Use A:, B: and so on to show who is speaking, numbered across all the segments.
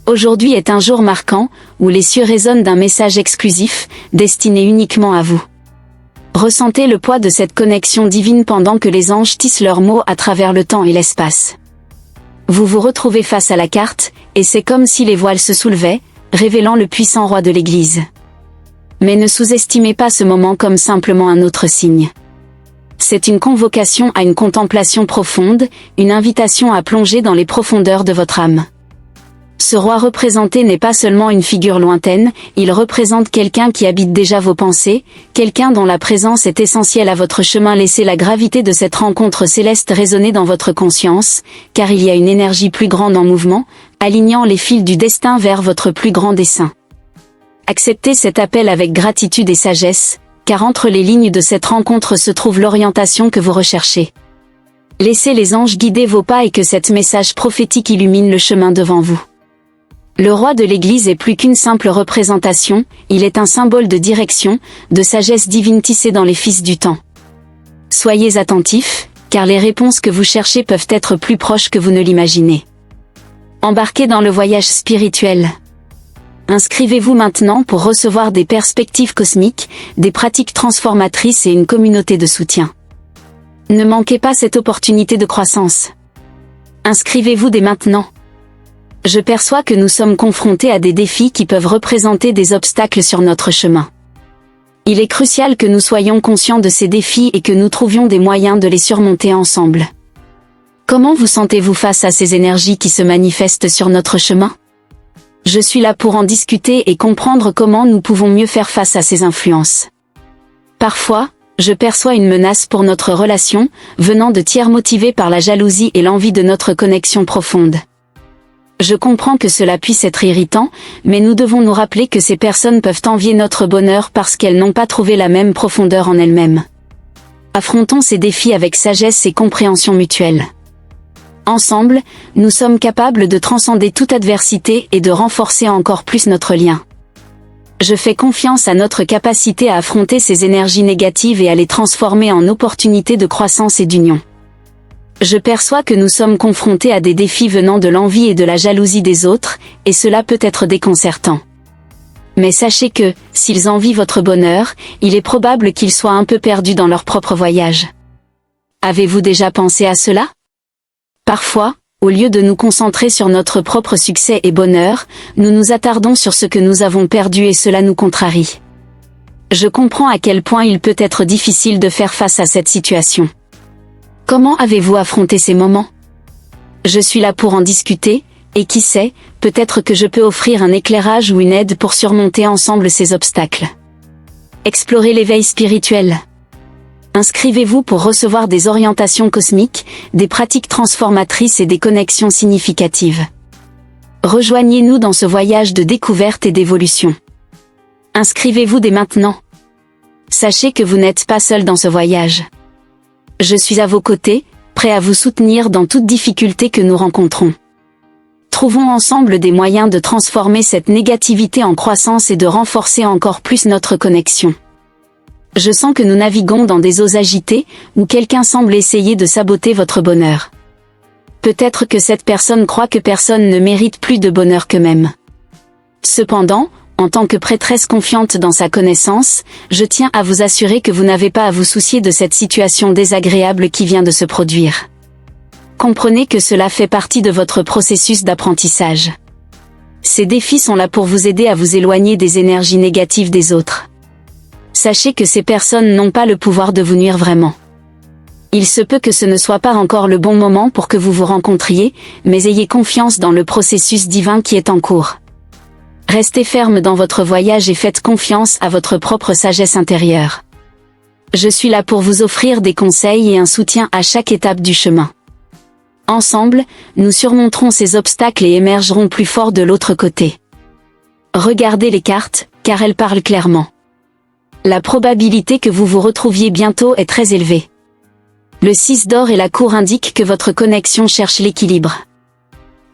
A: Aujourd'hui est un jour marquant, où les cieux résonnent d'un message exclusif, destiné uniquement à vous. Ressentez le poids de cette connexion divine pendant que les anges tissent leurs mots à travers le temps et l'espace. Vous vous retrouvez face à la carte, et c'est comme si les voiles se soulevaient, révélant le puissant roi de l'Église. Mais ne sous-estimez pas ce moment comme simplement un autre signe. C'est une convocation à une contemplation profonde, une invitation à plonger dans les profondeurs de votre âme. Ce roi représenté n'est pas seulement une figure lointaine, il représente quelqu'un qui habite déjà vos pensées, quelqu'un dont la présence est essentielle à votre chemin. Laissez la gravité de cette rencontre céleste résonner dans votre conscience, car il y a une énergie plus grande en mouvement, alignant les fils du destin vers votre plus grand dessein. Acceptez cet appel avec gratitude et sagesse, car entre les lignes de cette rencontre se trouve l'orientation que vous recherchez. Laissez les anges guider vos pas et que cet message prophétique illumine le chemin devant vous. Le roi de l'Église est plus qu'une simple représentation, il est un symbole de direction, de sagesse divine tissée dans les fils du temps. Soyez attentifs, car les réponses que vous cherchez peuvent être plus proches que vous ne l'imaginez. Embarquez dans le voyage spirituel. Inscrivez-vous maintenant pour recevoir des perspectives cosmiques, des pratiques transformatrices et une communauté de soutien. Ne manquez pas cette opportunité de croissance. Inscrivez-vous dès maintenant. Je perçois que nous sommes confrontés à des défis qui peuvent représenter des obstacles sur notre chemin. Il est crucial que nous soyons conscients de ces défis et que nous trouvions des moyens de les surmonter ensemble. Comment vous sentez-vous face à ces énergies qui se manifestent sur notre chemin? Je suis là pour en discuter et comprendre comment nous pouvons mieux faire face à ces influences. Parfois, je perçois une menace pour notre relation, venant de tiers motivés par la jalousie et l'envie de notre connexion profonde. Je comprends que cela puisse être irritant, mais nous devons nous rappeler que ces personnes peuvent envier notre bonheur parce qu'elles n'ont pas trouvé la même profondeur en elles-mêmes. Affrontons ces défis avec sagesse et compréhension mutuelle. Ensemble, nous sommes capables de transcender toute adversité et de renforcer encore plus notre lien. Je fais confiance à notre capacité à affronter ces énergies négatives et à les transformer en opportunités de croissance et d'union. Je perçois que nous sommes confrontés à des défis venant de l'envie et de la jalousie des autres, et cela peut être déconcertant. Mais sachez que, s'ils envient votre bonheur, il est probable qu'ils soient un peu perdus dans leur propre voyage. Avez-vous déjà pensé à cela? Parfois, au lieu de nous concentrer sur notre propre succès et bonheur, nous nous attardons sur ce que nous avons perdu et cela nous contrarie. Je comprends à quel point il peut être difficile de faire face à cette situation. Comment avez-vous affronté ces moments? Je suis là pour en discuter, et qui sait, peut-être que je peux offrir un éclairage ou une aide pour surmonter ensemble ces obstacles. Explorez l'éveil spirituel. Inscrivez-vous pour recevoir des orientations cosmiques, des pratiques transformatrices et des connexions significatives. Rejoignez-nous dans ce voyage de découverte et d'évolution. Inscrivez-vous dès maintenant. Sachez que vous n'êtes pas seul dans ce voyage. Je suis à vos côtés, prêt à vous soutenir dans toute difficulté que nous rencontrons. Trouvons ensemble des moyens de transformer cette négativité en croissance et de renforcer encore plus notre connexion. Je sens que nous naviguons dans des eaux agitées, où quelqu'un semble essayer de saboter votre bonheur. Peut-être que cette personne croit que personne ne mérite plus de bonheur qu'eux-mêmes. Cependant, en tant que prêtresse confiante dans sa connaissance, je tiens à vous assurer que vous n'avez pas à vous soucier de cette situation désagréable qui vient de se produire. Comprenez que cela fait partie de votre processus d'apprentissage. Ces défis sont là pour vous aider à vous éloigner des énergies négatives des autres. Sachez que ces personnes n'ont pas le pouvoir de vous nuire vraiment. Il se peut que ce ne soit pas encore le bon moment pour que vous vous rencontriez, mais ayez confiance dans le processus divin qui est en cours. Restez ferme dans votre voyage et faites confiance à votre propre sagesse intérieure. Je suis là pour vous offrir des conseils et un soutien à chaque étape du chemin. Ensemble, nous surmonterons ces obstacles et émergerons plus forts de l'autre côté. Regardez les cartes, car elles parlent clairement. La probabilité que vous vous retrouviez bientôt est très élevée. Le 6 d'or et la cour indiquent que votre connexion cherche l'équilibre.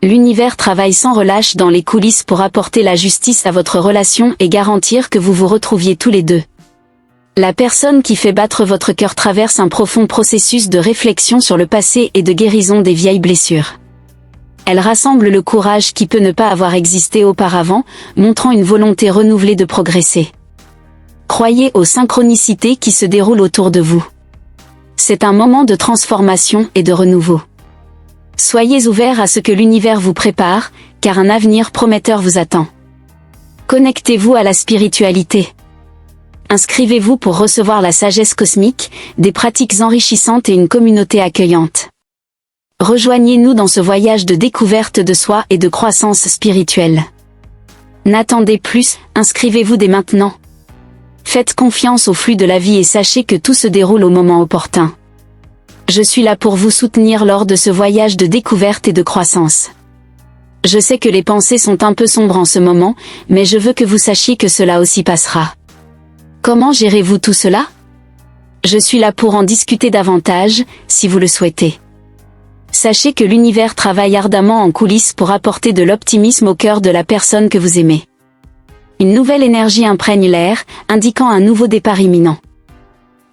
A: L'univers travaille sans relâche dans les coulisses pour apporter la justice à votre relation et garantir que vous vous retrouviez tous les deux. La personne qui fait battre votre cœur traverse un profond processus de réflexion sur le passé et de guérison des vieilles blessures. Elle rassemble le courage qui peut ne pas avoir existé auparavant, montrant une volonté renouvelée de progresser. Croyez aux synchronicités qui se déroulent autour de vous. C'est un moment de transformation et de renouveau. Soyez ouverts à ce que l'univers vous prépare, car un avenir prometteur vous attend. Connectez-vous à la spiritualité. Inscrivez-vous pour recevoir la sagesse cosmique, des pratiques enrichissantes et une communauté accueillante. Rejoignez-nous dans ce voyage de découverte de soi et de croissance spirituelle. N'attendez plus, inscrivez-vous dès maintenant. Faites confiance au flux de la vie et sachez que tout se déroule au moment opportun. Je suis là pour vous soutenir lors de ce voyage de découverte et de croissance. Je sais que les pensées sont un peu sombres en ce moment, mais je veux que vous sachiez que cela aussi passera. Comment gérez-vous tout cela? Je suis là pour en discuter davantage, si vous le souhaitez. Sachez que l'univers travaille ardemment en coulisses pour apporter de l'optimisme au cœur de la personne que vous aimez. Une nouvelle énergie imprègne l'air, indiquant un nouveau départ imminent.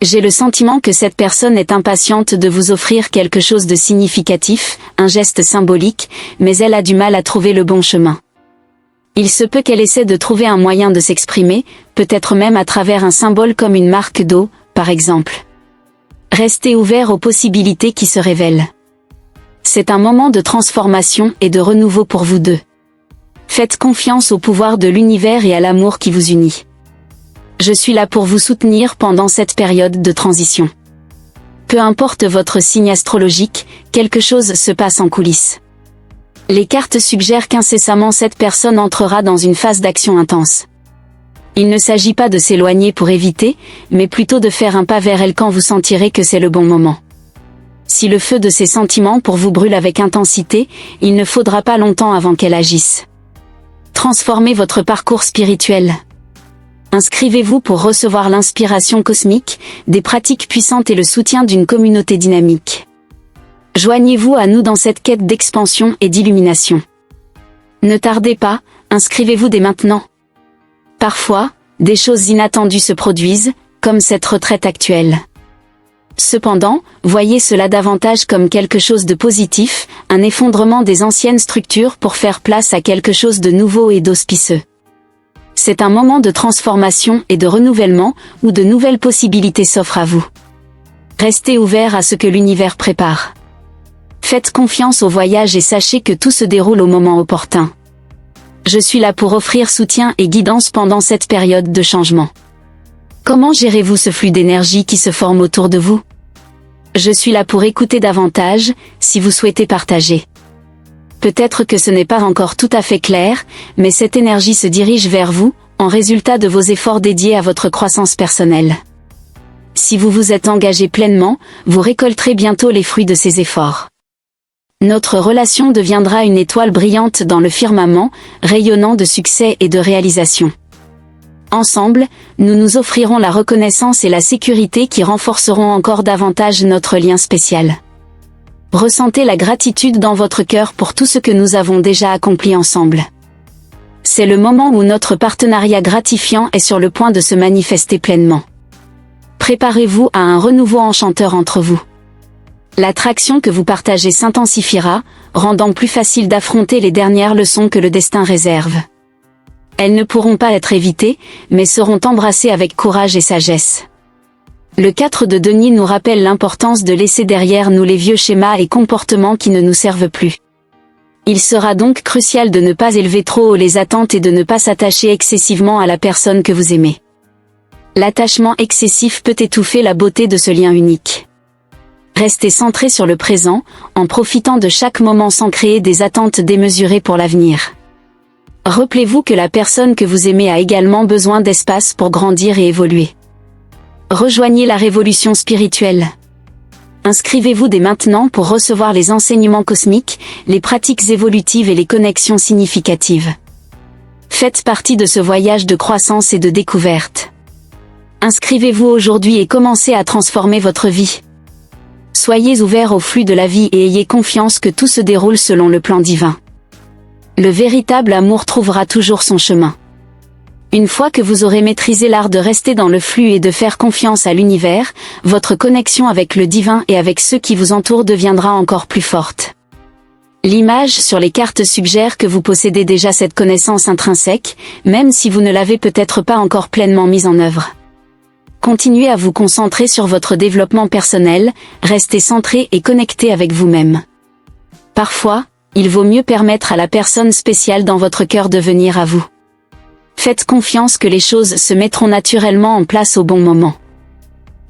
A: J'ai le sentiment que cette personne est impatiente de vous offrir quelque chose de significatif, un geste symbolique, mais elle a du mal à trouver le bon chemin. Il se peut qu'elle essaie de trouver un moyen de s'exprimer, peut-être même à travers un symbole comme une marque d'eau, par exemple. Restez ouverts aux possibilités qui se révèlent. C'est un moment de transformation et de renouveau pour vous deux. Faites confiance au pouvoir de l'univers et à l'amour qui vous unit. Je suis là pour vous soutenir pendant cette période de transition. Peu importe votre signe astrologique, quelque chose se passe en coulisses. Les cartes suggèrent qu'incessamment cette personne entrera dans une phase d'action intense. Il ne s'agit pas de s'éloigner pour éviter, mais plutôt de faire un pas vers elle quand vous sentirez que c'est le bon moment. Si le feu de ses sentiments pour vous brûle avec intensité, il ne faudra pas longtemps avant qu'elle agisse. Transformez votre parcours spirituel. Inscrivez-vous pour recevoir l'inspiration cosmique, des pratiques puissantes et le soutien d'une communauté dynamique. Joignez-vous à nous dans cette quête d'expansion et d'illumination. Ne tardez pas, inscrivez-vous dès maintenant. Parfois, des choses inattendues se produisent, comme cette retraite actuelle. Cependant, voyez cela davantage comme quelque chose de positif, un effondrement des anciennes structures pour faire place à quelque chose de nouveau et d'auspicieux. C'est un moment de transformation et de renouvellement, où de nouvelles possibilités s'offrent à vous. Restez ouverts à ce que l'univers prépare. Faites confiance au voyage et sachez que tout se déroule au moment opportun. Je suis là pour offrir soutien et guidance pendant cette période de changement. Comment gérez-vous ce flux d'énergie qui se forme autour de vous? Je suis là pour écouter davantage, si vous souhaitez partager. Peut-être que ce n'est pas encore tout à fait clair, mais cette énergie se dirige vers vous, en résultat de vos efforts dédiés à votre croissance personnelle. Si vous vous êtes engagé pleinement, vous récolterez bientôt les fruits de ces efforts. Notre relation deviendra une étoile brillante dans le firmament, rayonnant de succès et de réalisation. Ensemble, nous nous offrirons la reconnaissance et la sécurité qui renforceront encore davantage notre lien spécial. Ressentez la gratitude dans votre cœur pour tout ce que nous avons déjà accompli ensemble. C'est le moment où notre partenariat gratifiant est sur le point de se manifester pleinement. Préparez-vous à un renouveau enchanteur entre vous. L'attraction que vous partagez s'intensifiera, rendant plus facile d'affronter les dernières leçons que le destin réserve. Elles ne pourront pas être évitées, mais seront embrassées avec courage et sagesse. Le 4 de denier nous rappelle l'importance de laisser derrière nous les vieux schémas et comportements qui ne nous servent plus. Il sera donc crucial de ne pas élever trop haut les attentes et de ne pas s'attacher excessivement à la personne que vous aimez. L'attachement excessif peut étouffer la beauté de ce lien unique. Restez centré sur le présent, en profitant de chaque moment sans créer des attentes démesurées pour l'avenir. Rappelez-vous que la personne que vous aimez a également besoin d'espace pour grandir et évoluer. Rejoignez la révolution spirituelle. Inscrivez-vous dès maintenant pour recevoir les enseignements cosmiques, les pratiques évolutives et les connexions significatives. Faites partie de ce voyage de croissance et de découverte. Inscrivez-vous aujourd'hui et commencez à transformer votre vie. Soyez ouverts au flux de la vie et ayez confiance que tout se déroule selon le plan divin. Le véritable amour trouvera toujours son chemin. Une fois que vous aurez maîtrisé l'art de rester dans le flux et de faire confiance à l'univers, votre connexion avec le divin et avec ceux qui vous entourent deviendra encore plus forte. L'image sur les cartes suggère que vous possédez déjà cette connaissance intrinsèque, même si vous ne l'avez peut-être pas encore pleinement mise en œuvre. Continuez à vous concentrer sur votre développement personnel, restez centré et connecté avec vous-même. Parfois, il vaut mieux permettre à la personne spéciale dans votre cœur de venir à vous. Faites confiance que les choses se mettront naturellement en place au bon moment.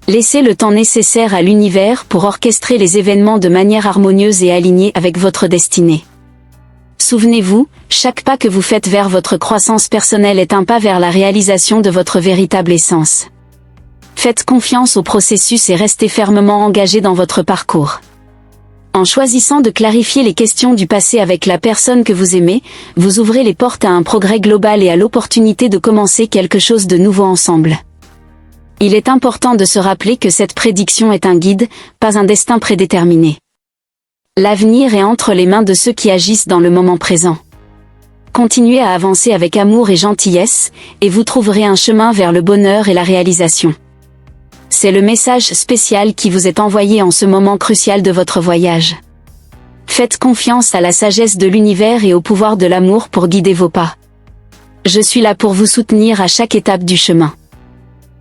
A: Laissez le temps nécessaire à l'univers pour orchestrer les événements de manière harmonieuse et alignée avec votre destinée. Souvenez-vous, chaque pas que vous faites vers votre croissance personnelle est un pas vers la réalisation de votre véritable essence. Faites confiance au processus et restez fermement engagé dans votre parcours. En choisissant de clarifier les questions du passé avec la personne que vous aimez, vous ouvrez les portes à un progrès global et à l'opportunité de commencer quelque chose de nouveau ensemble. Il est important de se rappeler que cette prédiction est un guide, pas un destin prédéterminé. L'avenir est entre les mains de ceux qui agissent dans le moment présent. Continuez à avancer avec amour et gentillesse, et vous trouverez un chemin vers le bonheur et la réalisation. C'est le message spécial qui vous est envoyé en ce moment crucial de votre voyage. Faites confiance à la sagesse de l'univers et au pouvoir de l'amour pour guider vos pas. Je suis là pour vous soutenir à chaque étape du chemin.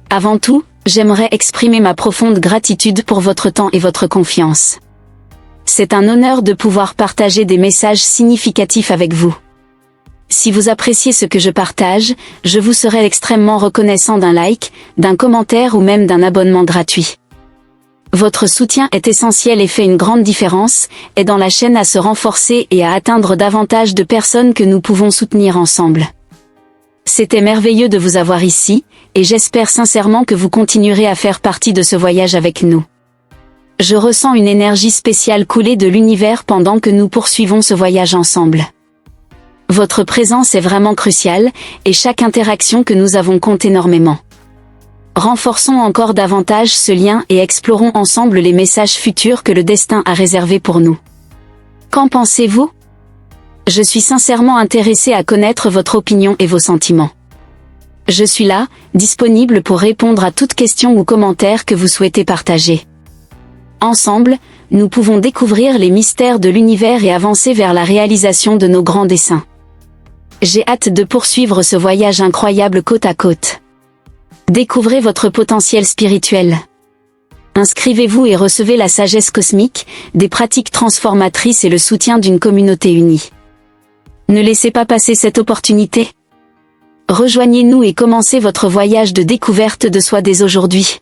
A: Avant tout, j'aimerais exprimer ma profonde gratitude pour votre temps et votre confiance. C'est un honneur de pouvoir partager des messages significatifs avec vous. Si vous appréciez ce que je partage, je vous serai extrêmement reconnaissant d'un like, d'un commentaire ou même d'un abonnement gratuit. Votre soutien est essentiel et fait une grande différence, aidant la chaîne à se renforcer et à atteindre davantage de personnes que nous pouvons soutenir ensemble. C'était merveilleux de vous avoir ici, et j'espère sincèrement que vous continuerez à faire partie de ce voyage avec nous. Je ressens une énergie spéciale couler de l'univers pendant que nous poursuivons ce voyage ensemble. Votre présence est vraiment cruciale, et chaque interaction que nous avons compte énormément. Renforçons encore davantage ce lien et explorons ensemble les messages futurs que le destin a réservés pour nous. Qu'en pensez-vous ? Je suis sincèrement intéressé à connaître votre opinion et vos sentiments. Je suis là, disponible pour répondre à toute question ou commentaire que vous souhaitez partager. Ensemble, nous pouvons découvrir les mystères de l'univers et avancer vers la réalisation de nos grands desseins. J'ai hâte de poursuivre ce voyage incroyable côte à côte. Découvrez votre potentiel spirituel. Inscrivez-vous et recevez la sagesse cosmique, des pratiques transformatrices et le soutien d'une communauté unie. Ne laissez pas passer cette opportunité. Rejoignez-nous et commencez votre voyage de découverte de soi dès aujourd'hui.